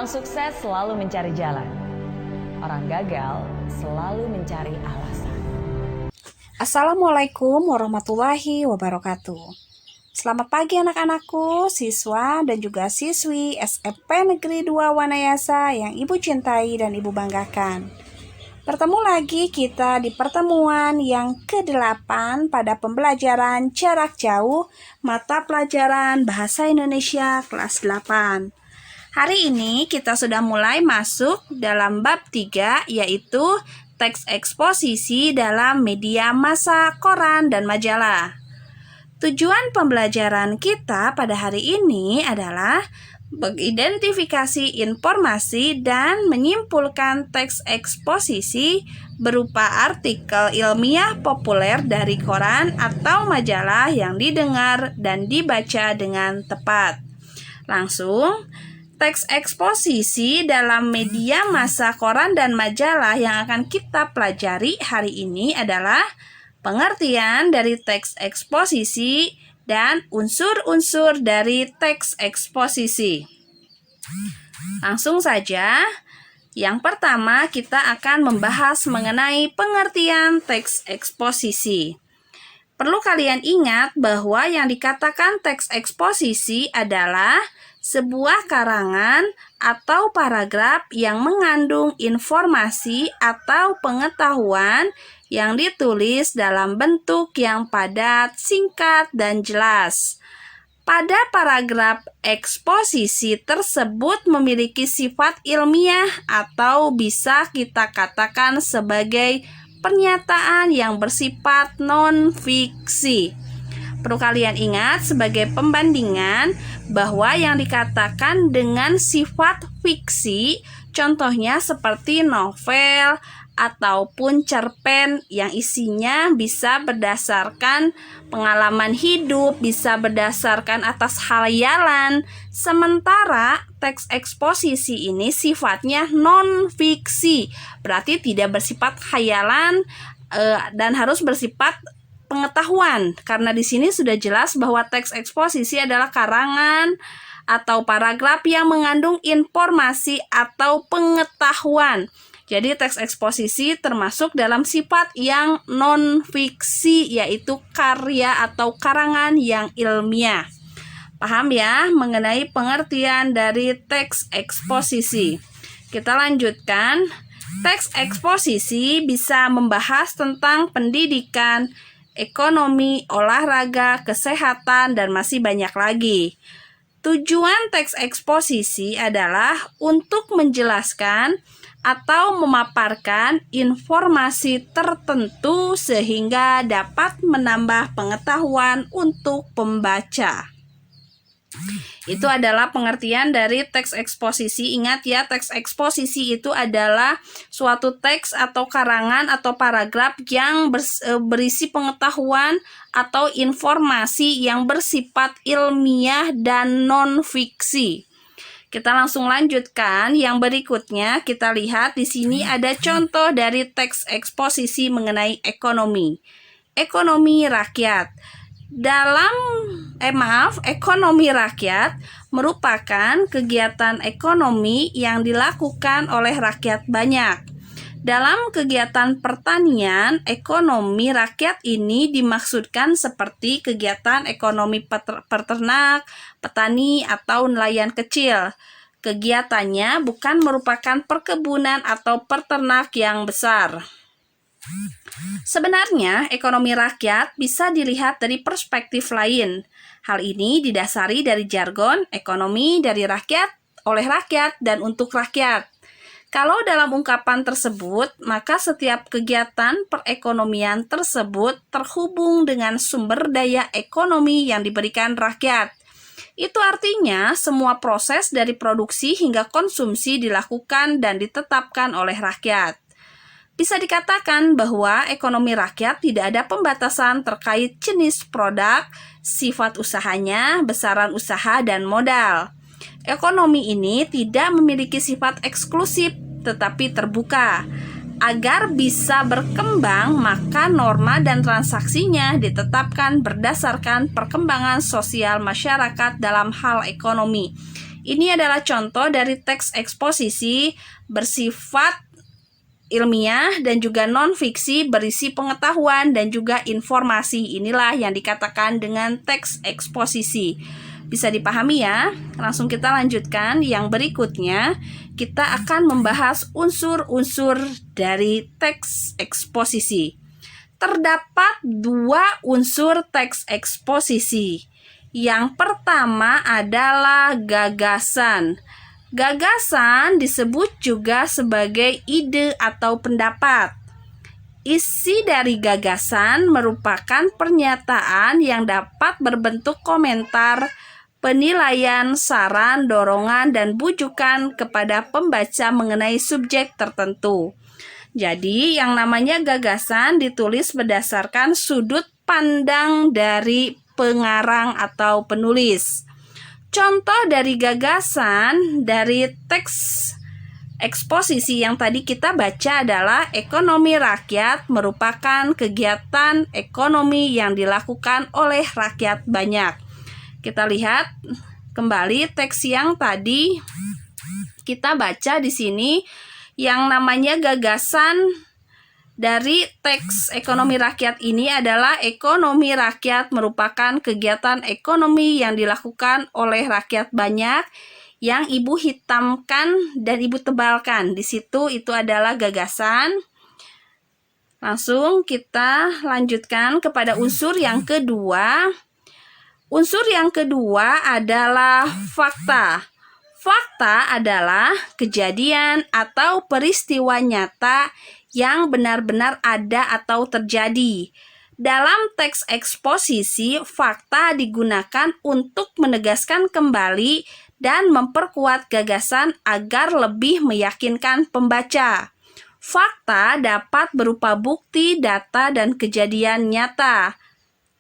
Orang sukses selalu mencari jalan. Orang gagal selalu mencari alasan. Assalamualaikum warahmatullahi wabarakatuh. Selamat pagi anak-anakku, siswa dan juga siswi SMP Negeri 2 Wanayasa yang Ibu cintai dan Ibu banggakan. Bertemu lagi kita di pertemuan yang ke-8 pada pembelajaran jarak jauh mata pelajaran Bahasa Indonesia kelas 8. Hari ini kita sudah mulai masuk dalam bab 3, yaitu teks eksposisi dalam media massa, koran, dan majalah. Tujuan pembelajaran kita pada hari ini adalah mengidentifikasi informasi dan menyimpulkan teks eksposisi berupa artikel ilmiah populer dari koran atau majalah yang didengar dan dibaca dengan tepat. Langsung, teks eksposisi dalam media massa, koran, dan majalah yang akan kita pelajari hari ini adalah pengertian dari teks eksposisi dan unsur-unsur dari teks eksposisi. Langsung saja, yang pertama kita akan membahas mengenai pengertian teks eksposisi. Perlu kalian ingat bahwa yang dikatakan teks eksposisi adalah sebuah karangan atau paragraf yang mengandung informasi atau pengetahuan yang ditulis dalam bentuk yang padat, singkat, dan jelas. Pada paragraf eksposisi tersebut memiliki sifat ilmiah atau bisa kita katakan sebagai pernyataan yang bersifat non-fiksi. Perlu kalian ingat sebagai pembandingan bahwa yang dikatakan dengan sifat fiksi, contohnya seperti novel ataupun cerpen yang isinya bisa berdasarkan pengalaman hidup, bisa berdasarkan atas khayalan. Sementara teks eksposisi ini sifatnya non-fiksi, berarti tidak bersifat khayalan dan harus bersifat pengetahuan, karena di sini sudah jelas bahwa teks eksposisi adalah karangan atau paragraf yang mengandung informasi atau pengetahuan. Jadi teks eksposisi termasuk dalam sifat yang non-fiksi, yaitu karya atau karangan yang ilmiah. Paham ya mengenai pengertian dari teks eksposisi? Kita lanjutkan. Teks eksposisi bisa membahas tentang pendidikan, ekonomi, olahraga, kesehatan, dan masih banyak lagi. Tujuan teks eksposisi adalah untuk menjelaskan atau memaparkan informasi tertentu sehingga dapat menambah pengetahuan untuk pembaca. Itu adalah pengertian dari teks eksposisi. Ingat ya, teks eksposisi itu adalah suatu teks atau karangan atau paragraf yang berisi pengetahuan atau informasi yang bersifat ilmiah dan non-fiksi. Kita langsung lanjutkan yang berikutnya. Kita lihat di sini ada contoh dari teks eksposisi mengenai ekonomi. Ekonomi rakyat. Ekonomi rakyat merupakan kegiatan ekonomi yang dilakukan oleh rakyat banyak. Dalam kegiatan pertanian, ekonomi rakyat ini dimaksudkan seperti kegiatan ekonomi peternak, petani, atau nelayan kecil. Kegiatannya bukan merupakan perkebunan atau peternak yang besar. Sebenarnya, ekonomi rakyat bisa dilihat dari perspektif lain. Hal ini didasari dari jargon ekonomi dari rakyat, oleh rakyat, dan untuk rakyat. Kalau dalam ungkapan tersebut, maka setiap kegiatan perekonomian tersebut terhubung dengan sumber daya ekonomi yang diberikan rakyat. Itu artinya semua proses dari produksi hingga konsumsi dilakukan dan ditetapkan oleh rakyat. Bisa dikatakan bahwa ekonomi rakyat tidak ada pembatasan terkait jenis produk, sifat usahanya, besaran usaha, dan modal. Ekonomi ini tidak memiliki sifat eksklusif, tetapi terbuka. Agar bisa berkembang, maka norma dan transaksinya ditetapkan berdasarkan perkembangan sosial masyarakat dalam hal ekonomi. Ini adalah contoh dari teks eksposisi bersifat ilmiah dan juga non-fiksi berisi pengetahuan dan juga informasi. Inilah yang dikatakan dengan teks eksposisi. Bisa dipahami ya? Langsung kita lanjutkan. Yang berikutnya, kita akan membahas unsur-unsur dari teks eksposisi. Terdapat 2 unsur teks eksposisi. Yang pertama adalah gagasan. Gagasan disebut juga sebagai ide atau pendapat. Isi dari gagasan merupakan pernyataan yang dapat berbentuk komentar, penilaian, saran, dorongan, dan bujukan kepada pembaca mengenai subjek tertentu. Jadi, yang namanya gagasan ditulis berdasarkan sudut pandang dari pengarang atau penulis. Contoh dari gagasan dari teks eksposisi yang tadi kita baca adalah ekonomi rakyat merupakan kegiatan ekonomi yang dilakukan oleh rakyat banyak. Kita lihat kembali teks yang tadi kita baca di sini, yang namanya gagasan dari teks ekonomi rakyat ini adalah ekonomi rakyat merupakan kegiatan ekonomi yang dilakukan oleh rakyat banyak, yang ibu hitamkan dan ibu tebalkan. Di situ itu adalah gagasan. Langsung kita lanjutkan kepada unsur yang kedua. Unsur yang kedua adalah fakta. Fakta adalah kejadian atau peristiwa nyata yang benar-benar ada atau terjadi. Dalam teks eksposisi, fakta digunakan untuk menegaskan kembali dan memperkuat gagasan agar lebih meyakinkan pembaca. Fakta dapat berupa bukti, data, dan kejadian nyata.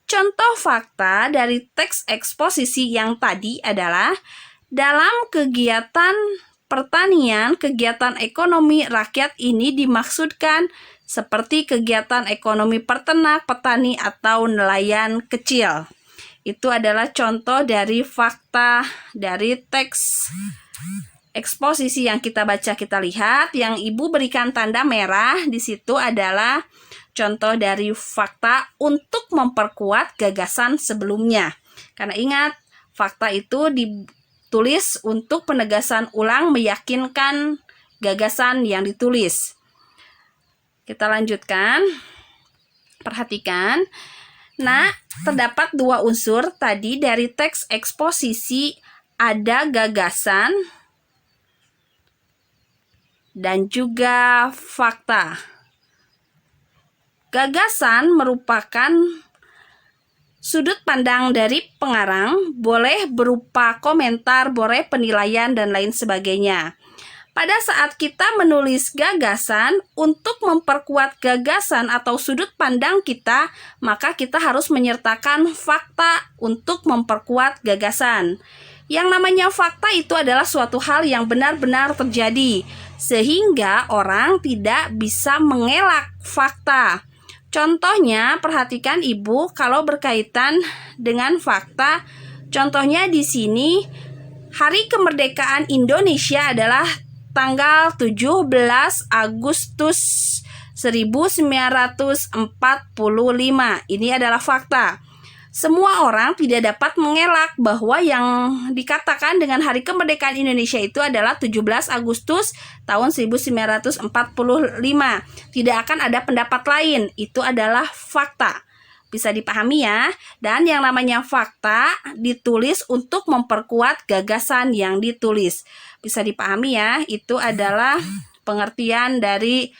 Contoh fakta dari teks eksposisi yang tadi adalah dalam kegiatan pertanian, kegiatan ekonomi rakyat ini dimaksudkan seperti kegiatan ekonomi peternak, petani, atau nelayan kecil. Itu adalah contoh dari fakta dari teks eksposisi yang kita baca, kita lihat. Yang ibu berikan tanda merah di situ adalah contoh dari fakta untuk memperkuat gagasan sebelumnya. Karena ingat, fakta itu ditulis untuk penegasan ulang meyakinkan gagasan yang ditulis. Kita lanjutkan. Perhatikan. Nah, terdapat 2 unsur tadi dari teks eksposisi, ada gagasan dan juga fakta. Gagasan merupakan sudut pandang dari pengarang, boleh berupa komentar, boleh penilaian, dan lain sebagainya. Pada saat kita menulis gagasan, untuk memperkuat gagasan atau sudut pandang kita, maka kita harus menyertakan fakta untuk memperkuat gagasan. Yang namanya fakta itu adalah suatu hal yang benar-benar terjadi, sehingga orang tidak bisa mengelak fakta. Contohnya, perhatikan ibu kalau berkaitan dengan fakta. Contohnya di sini, Hari Kemerdekaan Indonesia adalah tanggal 17 Agustus 1945. Ini adalah fakta. Semua orang tidak dapat mengelak bahwa yang dikatakan dengan Hari Kemerdekaan Indonesia itu adalah 17 Agustus tahun 1945. Tidak akan ada pendapat lain, itu adalah fakta. Bisa dipahami ya. Dan yang namanya fakta ditulis untuk memperkuat gagasan yang ditulis. Bisa dipahami ya, itu adalah pengertian dari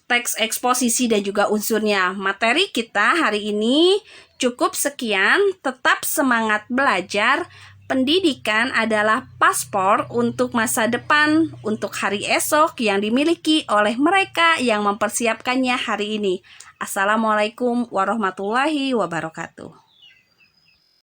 teks eksposisi dan juga unsurnya. Materi kita hari ini cukup sekian. Tetap semangat belajar. Pendidikan adalah paspor untuk masa depan, untuk hari esok yang dimiliki oleh mereka yang mempersiapkannya hari ini. Assalamualaikum warahmatullahi wabarakatuh.